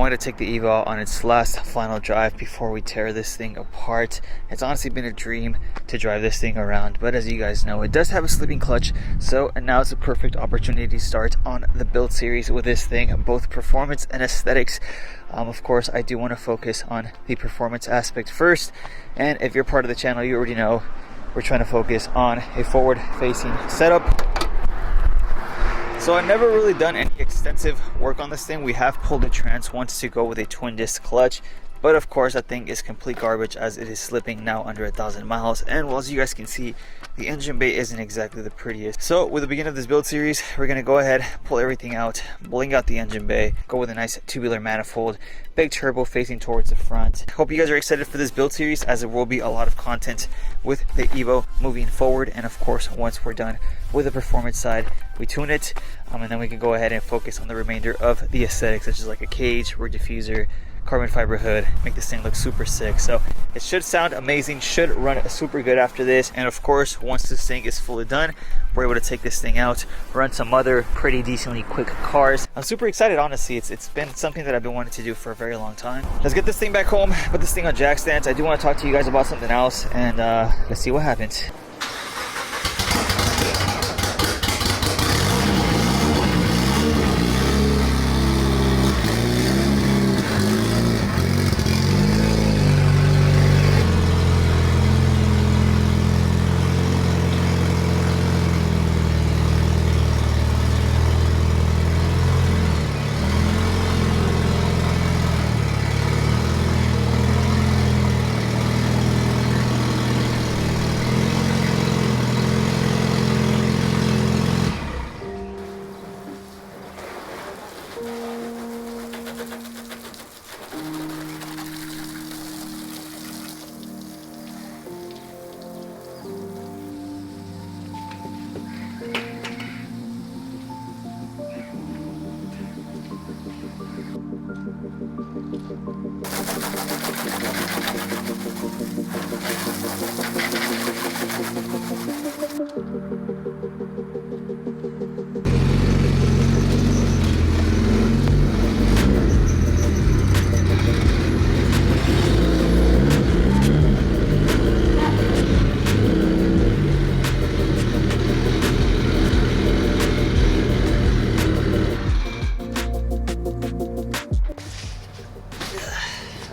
wanted to take the Evo on its last final drive before we tear this thing apart. It's honestly been a dream to drive this thing around, but as you guys know, it does have a sleeping clutch, so now it's a perfect opportunity to start on the build series with this thing, both performance and aesthetics. Of course, I do want to focus on the performance aspect first, and if you're part of the channel, you already know we're trying to focus on a forward-facing setup. So I've never really done any extensive work on this thing. We have pulled the trans once to go with a twin disc clutch, but of course that thing is complete garbage as it is slipping now under 1,000 miles. And well, as you guys can see, the engine bay isn't exactly the prettiest. So with the beginning of this build series, we're gonna go ahead, pull everything out, bling out the engine bay, go with a nice tubular manifold, big turbo facing towards the front. Hope you guys are excited for this build series, as there will be a lot of content with the Evo moving forward. And of course, once we're done with the performance side, we tune it, and then we can go ahead and focus on the remainder of the aesthetics, such as like a cage, rear diffuser, carbon fiber hood, make this thing look super sick. So it should sound amazing, should run super good after this. And of course, once this thing is fully done, we're able to take this thing out, run some other pretty decently quick cars. I'm super excited, honestly. It's been something that I've been wanting to do for a very long time. Let's get this thing back home, put this thing on jack stands. I do want to talk to you guys about something else, and let's see what happens.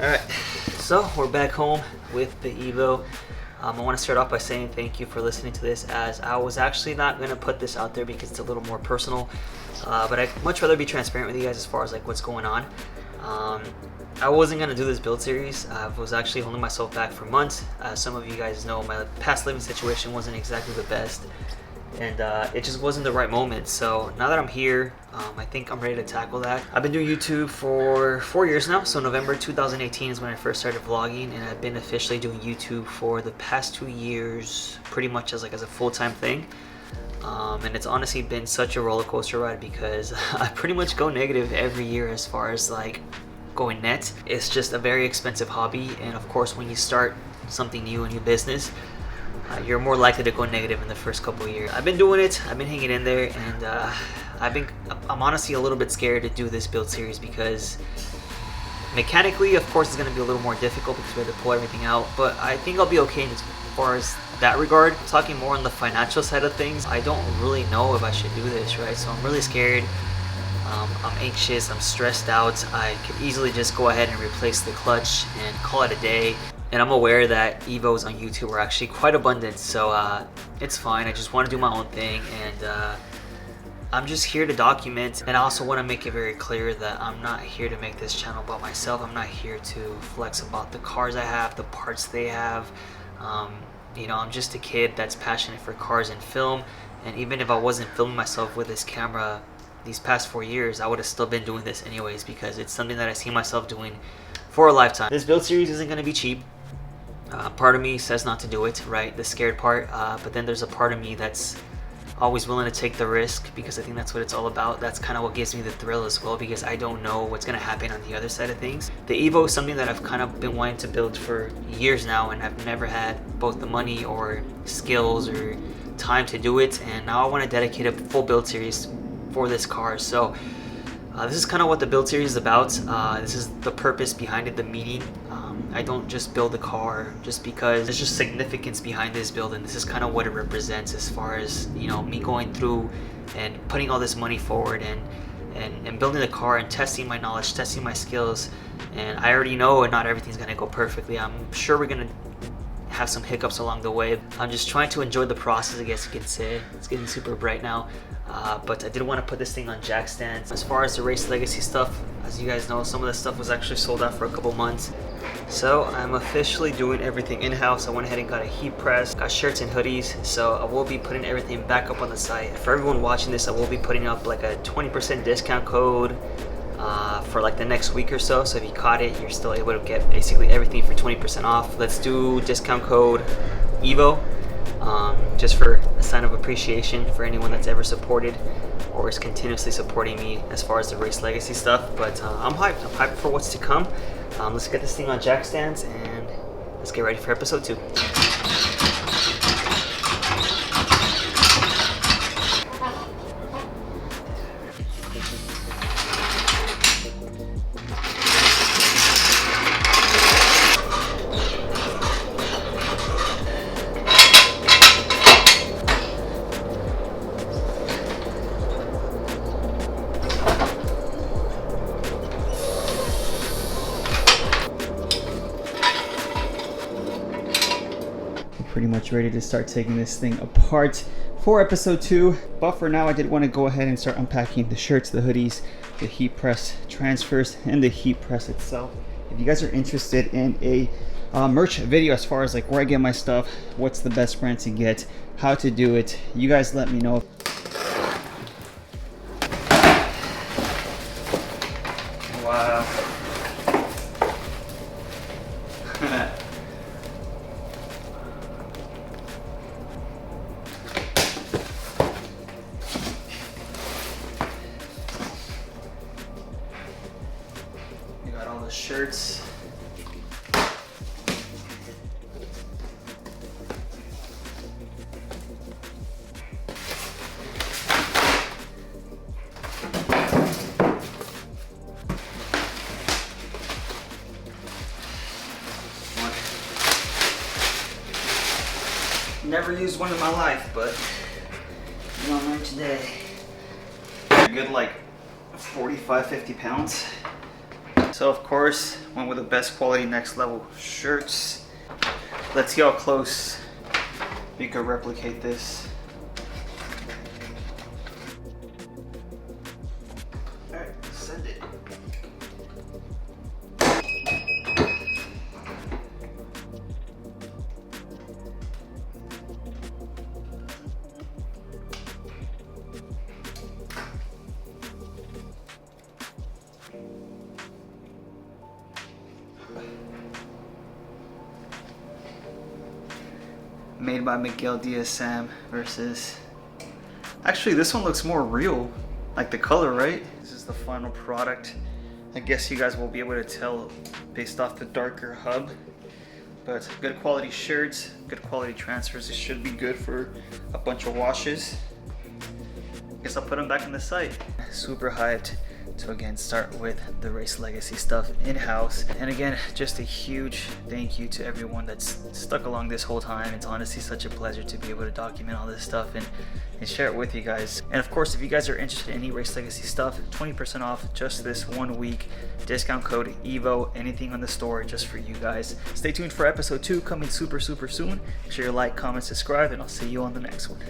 Alright, so we're back home with the Evo. I want to start off by saying thank you for listening to this, as I was actually not going to put this out there because it's a little more personal, but I'd much rather be transparent with you guys as far as like what's going on. I wasn't going to do this build series. I was actually holding myself back for months. Some of you guys know my past living situation wasn't exactly the best, and it just wasn't the right moment. So now that I'm here, I think I'm ready to tackle that. I've been doing YouTube for 4 years now, so November 2018 is when I first started vlogging, and I've been officially doing YouTube for the past 2 years, pretty much as a full-time thing. And it's honestly been such a roller coaster ride because I pretty much go negative every year as far as like going net. It's just a very expensive hobby, and of course when you start something new, a new business, you're more likely to go negative in the first couple of years. I've been doing it, I've been hanging in there, and I'm honestly a little bit scared to do this build series because mechanically, of course, it's going to be a little more difficult because we have to pull everything out, but I think I'll be okay as far as that regard. Talking more on the financial side of things, I don't really know if I should do this, right? So I'm really scared. I'm anxious, I'm stressed out. I could easily just go ahead and replace the clutch and call it a day. And I'm aware that Evos on YouTube are actually quite abundant, so it's fine. I just want to do my own thing, and I'm just here to document. And I also want to make it very clear that I'm not here to make this channel about myself. I'm not here to flex about the cars I have, the parts they have. You know, I'm just a kid that's passionate for cars and film, and even if I wasn't filming myself with this camera these past 4 years, I would have still been doing this anyways because it's something that I see myself doing for a lifetime. This build series isn't going to be cheap. Part of me says not to do it, right? The scared part, but then there's a part of me that's always willing to take the risk because I think that's what it's all about. That's kind of what gives me the thrill as well, because I don't know what's going to happen on the other side of things. The Evo is something that I've kind of been wanting to build for years now, and I've never had both the money or skills or time to do it, and now I want to dedicate a full build series for this car. So This is kind of what the build series is about. This is the purpose behind it, the meaning. I don't just build a car just because. There's just significance behind this build, and this is kind of what it represents as far as, you know, me going through and putting all this money forward and building the car and testing my knowledge, testing my skills. And I already know not everything's gonna go perfectly. I'm sure we're gonna have some hiccups along the way. I'm just trying to enjoy the process, I guess you can say. It's getting super bright now, but I did want to put this thing on jack stands. As far as the Race Legacy stuff, as you guys know, some of the stuff was actually sold out for a couple months. So I'm officially doing everything in-house. I went ahead and got a heat press, got shirts and hoodies, so I will be putting everything back up on the site. For everyone watching this, I will be putting up like a 20% discount code for like the next week or so. So if you caught it, you're still able to get basically everything for 20% off. Let's do discount code EVO, just for a sign of appreciation for anyone that's ever supported or is continuously supporting me as far as the Race Legacy stuff. But I'm hyped for what's to come. Let's get this thing on jack stands and let's get ready for episode 2. Pretty much ready to start taking this thing apart for episode 2, but for now I did want to go ahead and start unpacking the shirts, the hoodies, the heat press transfers, and the heat press itself. If you guys are interested in a merch video as far as like where I get my stuff, what's the best brand to get, how to do it, you guys let me know. Wow. Got all the shirts. Never used one in my life, but you know, I learned today. A good like 45-50 pounds. So of course, went with the best quality next level shirts. Let's see how close we could replicate this. Alright, send it. Made by Miguel DSM versus, actually this one looks more real, like the color, right? This is the final product. I guess you guys will be able to tell based off the darker hub, but good quality shirts, good quality transfers. It should be good for a bunch of washes. Guess I'll put them back on the site. Super hyped to again start with the Race Legacy stuff in-house. And again, just a huge thank you to everyone that's stuck along this whole time. It's honestly such a pleasure to be able to document all this stuff and share it with you guys. And of course, if you guys are interested in any Race Legacy stuff, 20% off just this 1 week. Discount code EVO, anything on the store just for you guys. Stay tuned for episode 2 coming super soon. Make sure you like, comment, subscribe, and I'll see you on the next one.